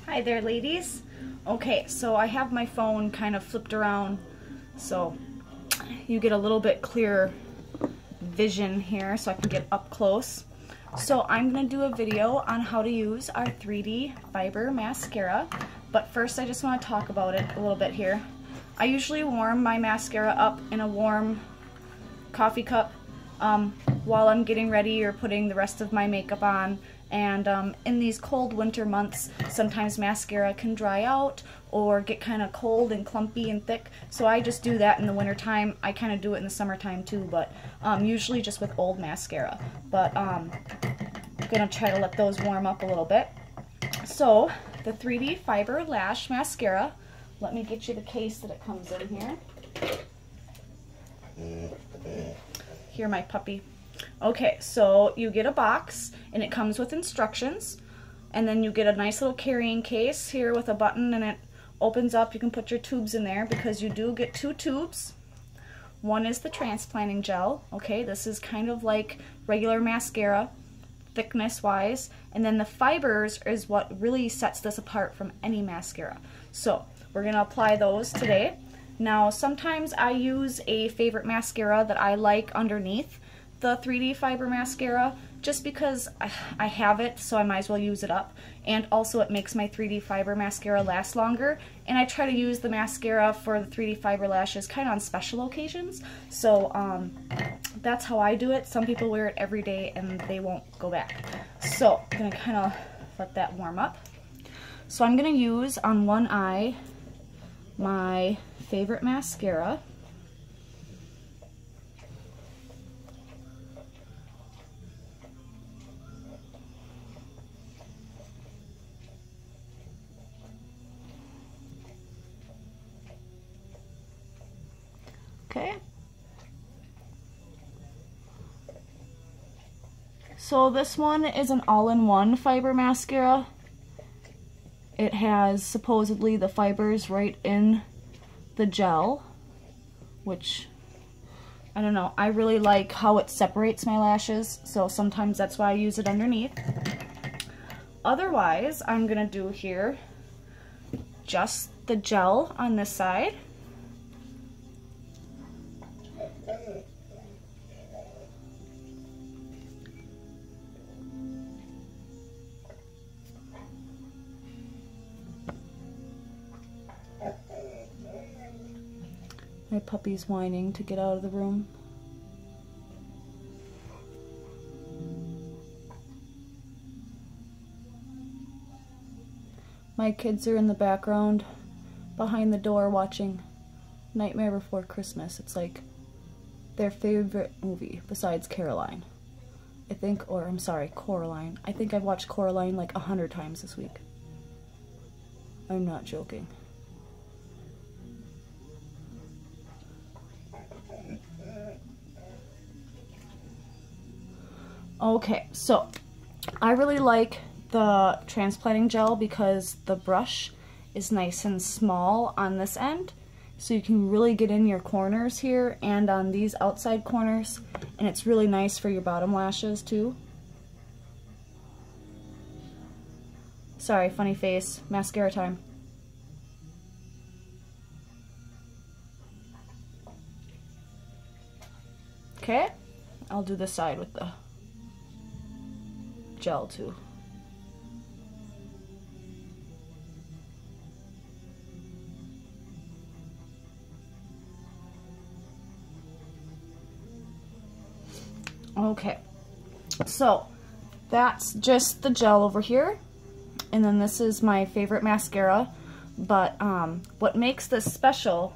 Hi there, ladies. Okay, so I have my phone kind of flipped around so you get a little bit clearer vision here so I can get up close. So I'm going to do a video on how to use our 3D fiber mascara, but first I just want to talk about it a little bit here. I usually warm my mascara up in a warm coffee cup while I'm getting ready or putting the rest of my makeup on. And in these cold winter months, sometimes mascara can dry out or get kind of cold and clumpy and thick. So I just do that in the winter time. I kind of do it in the summertime too, but usually just with old mascara. But I'm going to try to let those warm up a little bit. So the 3D Fiber Lash Mascara, let me get you the case that it comes in here. Here, my puppy. Okay, so you get a box and it comes with instructions, and then you get a nice little carrying case here with a button, and it opens up. You can put your tubes in there because you do get 2 tubes. One is the transplanting gel. Okay, this is kind of like regular mascara thickness wise, and then the fibers is what really sets this apart from any mascara. So we're gonna apply those today. Now sometimes I use a favorite mascara that I like underneath the 3D Fiber Mascara, just because I have it, so I might as well use it up. And also it makes my 3D Fiber Mascara last longer, and I try to use the mascara for the 3D Fiber Lashes kind of on special occasions. So that's how I do it. Some people wear it every day and they won't go back. So I'm going to kind of let that warm up. So I'm going to use on one eye my favorite mascara. Okay. So this one is an all-in-one fiber mascara. It has supposedly the fibers right in the gel, which, I don't know, I really like how it separates my lashes, so sometimes that's why I use it underneath. Otherwise, I'm gonna do here just the gel on this side. My puppy's whining to get out of the room. My kids are in the background behind the door watching Nightmare Before Christmas. It's like their favorite movie besides Caroline. I think, or I'm sorry, Coraline. I think I've watched Coraline like 100 times this week. I'm not joking. Okay, so I really like the transplanting gel because the brush is nice and small on this end, so you can really get in your corners here and on these outside corners, and it's really nice for your bottom lashes too. Sorry, funny face, mascara time. Okay, I'll do this side with the gel too. Okay, so that's just the gel over here, and then this is my favorite mascara, but what makes this special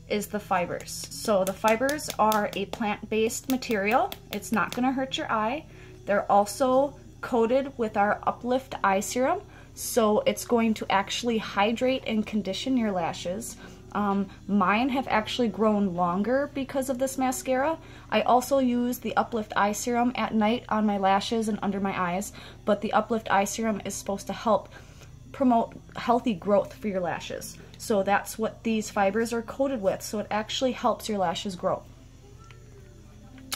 is the fibers. So the fibers are a plant-based material. It's not going to hurt your eye. They're also coated with our Uplift Eye Serum, so it's going to actually hydrate and condition your lashes. Mine have actually grown longer because of this mascara. I also use the Uplift Eye Serum at night on my lashes and under my eyes, but the Uplift Eye Serum is supposed to help promote healthy growth for your lashes. So that's what these fibers are coated with, so it actually helps your lashes grow.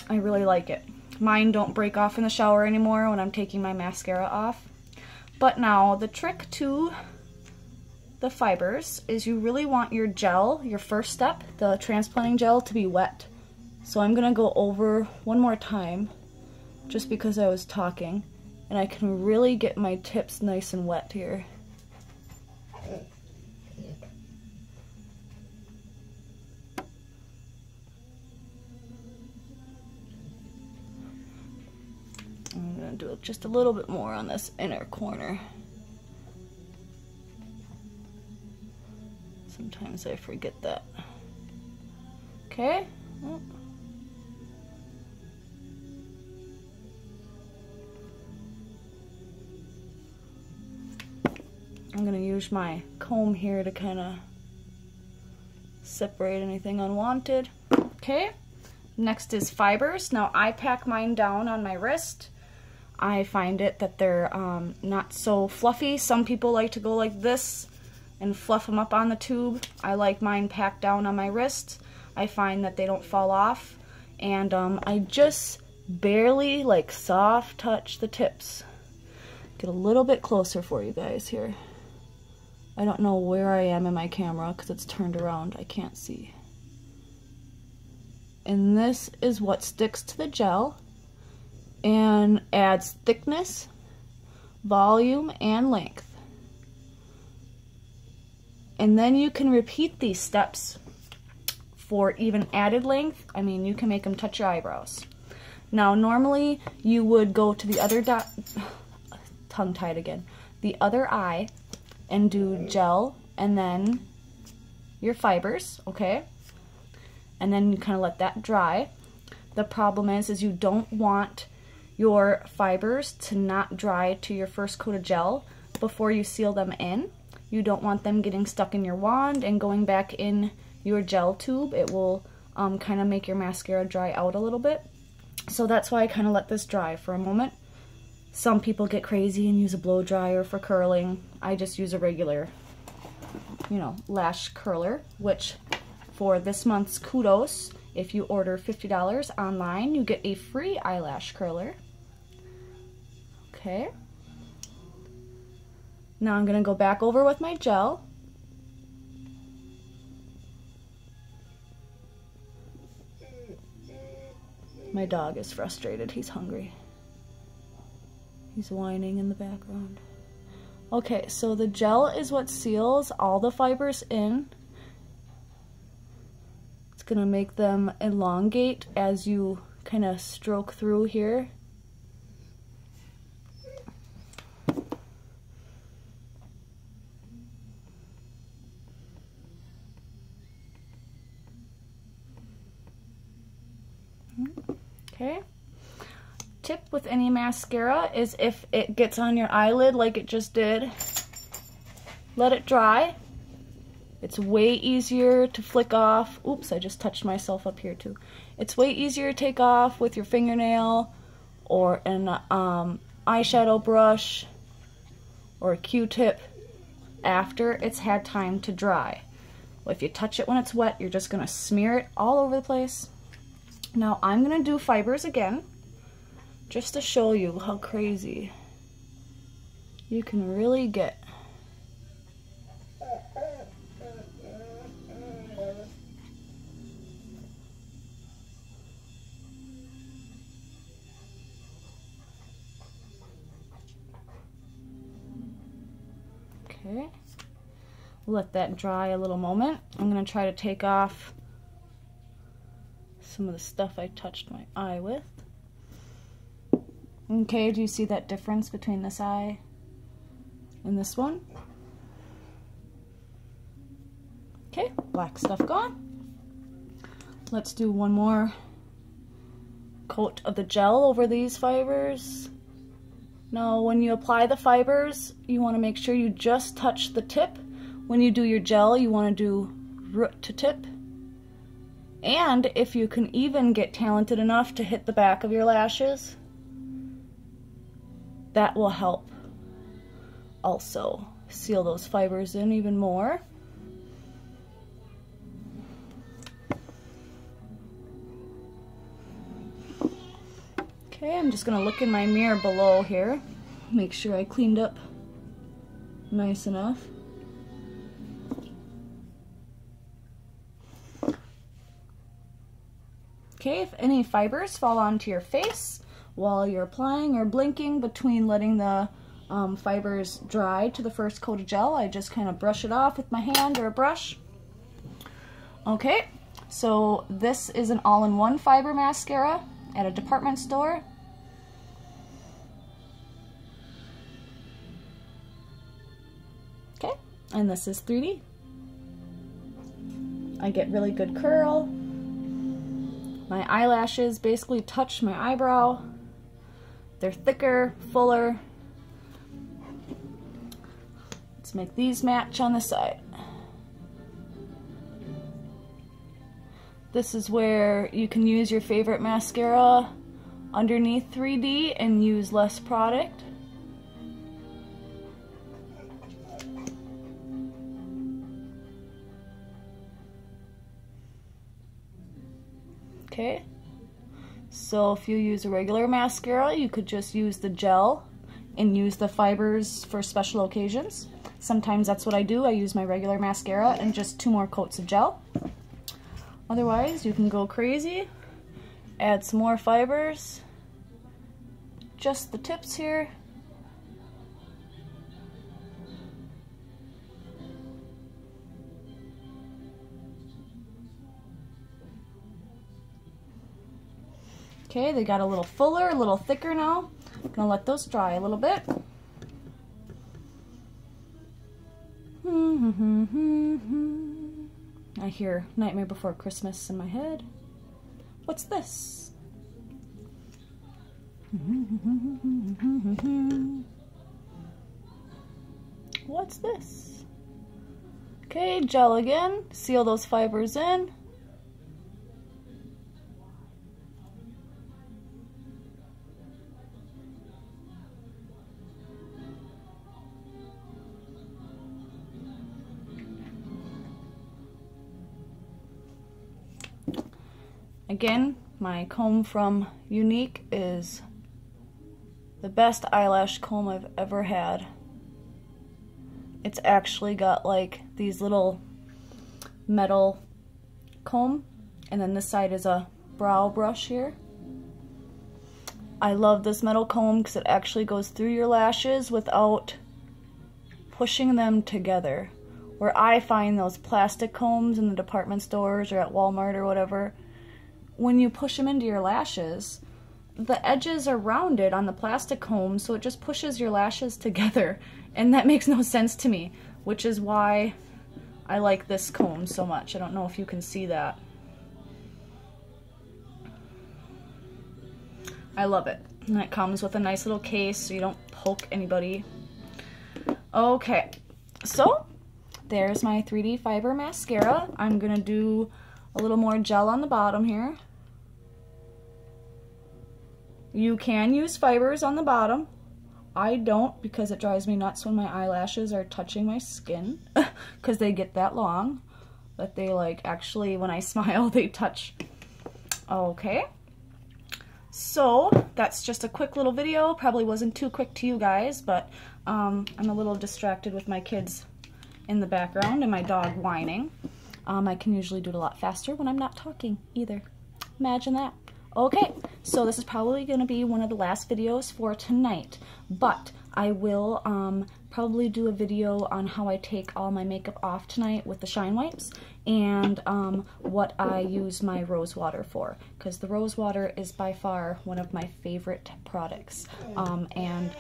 I really like it. Mine don't break off in the shower anymore when I'm taking my mascara off. But now the trick to the fibers is you really want your gel, your first step, the transplanting gel, to be wet. So I'm gonna go over one more time just because I was talking, and I can really get my tips nice and wet here. I'm gonna do just a little bit more on this inner corner. Sometimes I forget that. Okay. I'm gonna use my comb here to kind of separate anything unwanted. Okay. Next is fibers. Now I pack mine down on my wrist. I find it that they're not so fluffy. Some people like to go like this and fluff them up on the tube. I like mine packed down on my wrist. I find that they don't fall off, and I just barely like soft touch the tips. Get a little bit closer for you guys here. I don't know where I am in my camera because it's turned around. I can't see. And this is what sticks to the gel and adds thickness, volume, and length. And then you can repeat these steps for even added length. I mean, you can make them touch your eyebrows. Now, normally you would go to the other tongue-tied again, the other eye, and do gel and then your fibers, okay? And then you kind of let that dry. The problem is you don't want your fibers to not dry to your first coat of gel before you seal them in. You don't want them getting stuck in your wand and going back in your gel tube. It will kind of make your mascara dry out a little bit. So that's why I kind of let this dry for a moment. Some people get crazy and use a blow dryer for curling. I just use a regular, you know, lash curler, which for this month's kudos, if you order $50 online, you get a free eyelash curler. Okay. Now I'm going to go back over with my gel. My dog is frustrated. He's hungry. He's whining in the background. Okay, so the gel is what seals all the fibers in. It's going to make them elongate as you kind of stroke through here. Okay. Tip with any mascara is if it gets on your eyelid like it just did, let it dry. It's way easier to flick off. Oops, I just touched myself up here too. It's way easier to take off with your fingernail or an eyeshadow brush or a Q-tip after it's had time to dry. Well, if you touch it when it's wet, you're just gonna smear it all over the place. Now I'm gonna do fibers again, just to show you how crazy you can really get. Okay, let that dry a little moment. I'm gonna try to take off some of the stuff I touched my eye with. Okay, do you see that difference between this eye and this one? Okay, black stuff gone. Let's do one more coat of the gel over these fibers. Now, when you apply the fibers, you want to make sure you just touch the tip. When you do your gel, you want to do root to tip. And if you can even get talented enough to hit the back of your lashes, that will help also seal those fibers in even more. Okay, I'm just gonna look in my mirror below here, make sure I cleaned up nice enough. Okay, if any fibers fall onto your face while you're applying or blinking between letting the fibers dry to the first coat of gel, I just kind of brush it off with my hand or a brush. Okay, so this is an all-in-one fiber mascara at a department store. Okay, and this is 3D. I get really good curl. My eyelashes basically touch my eyebrow. They're thicker, fuller. Let's make these match on the side. This is where you can use your favorite mascara underneath 3D and use less product. Okay, so if you use a regular mascara, you could just use the gel and use the fibers for special occasions. Sometimes that's what I do. I use my regular mascara and just 2 more coats of gel. Otherwise, you can go crazy, add some more fibers, just the tips here. Okay, they got a little fuller, a little thicker now. I'm gonna let those dry a little bit. I hear Nightmare Before Christmas in my head. What's this? What's this? Okay, gel again. Seal those fibers in. Again, my comb from Unique is the best eyelash comb I've ever had. It's actually got like these little metal comb, and then this side is a brow brush here. I love this metal comb because it actually goes through your lashes without pushing them together. Where I find those plastic combs in the department stores or at Walmart or whatever, when you push them into your lashes, the edges are rounded on the plastic comb, so it just pushes your lashes together, and that makes no sense to me, which is why I like this comb so much. I don't know if you can see that. I love it. And it comes with a nice little case so you don't poke anybody. Okay, so there's my 3D Fiber Mascara. I'm gonna do a little more gel on the bottom here. You can use fibers on the bottom. I don't, because it drives me nuts when my eyelashes are touching my skin because they get that long that they like actually, when I smile, they touch. Okay, so that's just a quick little video. Probably wasn't too quick to you guys, but I'm a little distracted with my kids in the background and my dog whining. I can usually do it a lot faster when I'm not talking either. Imagine that. Okay, so this is probably going to be one of the last videos for tonight, but I will probably do a video on how I take all my makeup off tonight with the Shine Wipes, and what I use my rose water for, because the rose water is by far one of my favorite products, and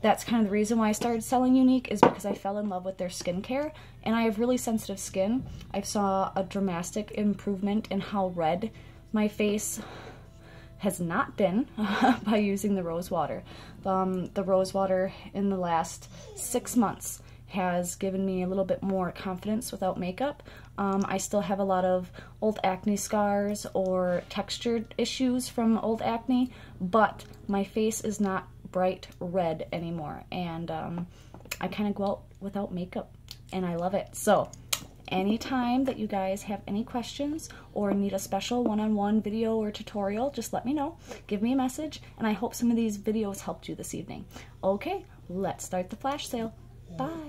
that's kind of the reason why I started selling Unique, is because I fell in love with their skincare, and I have really sensitive skin. I saw a dramatic improvement in how red my face has not been by using the rose water. The rose water in the last 6 months has given me a little bit more confidence without makeup. I still have a lot of old acne scars or textured issues from old acne, but my face is not bright red anymore, and I kind of go out without makeup, and I love it. So anytime that you guys have any questions or need a special one-on-one video or tutorial, just let me know. Give me a message, and I hope some of these videos helped you this evening. Okay, let's start the flash sale. Bye!